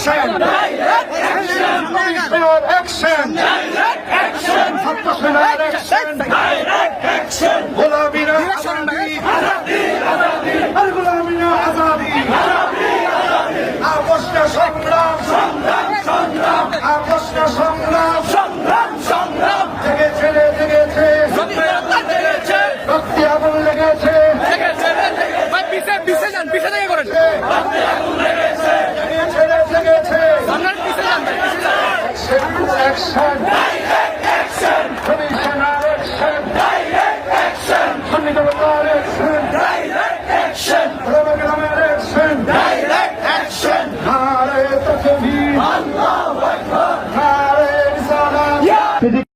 action, commissioner action, ছাত্র সেনার action, গোলামীরা Azadi, গোলামীরা Azadi, আপোষটা সংগ্রাম, আপোষটা সংগ্রাম, জেগেছে রক্তে আগুন লেগেছে, জেগেছে action, commissioner action, সন্নিগ্ধতার action, গ্রামের action, নারে তাকবীর, আল্লাহু আকবার, নারে রিসালাত।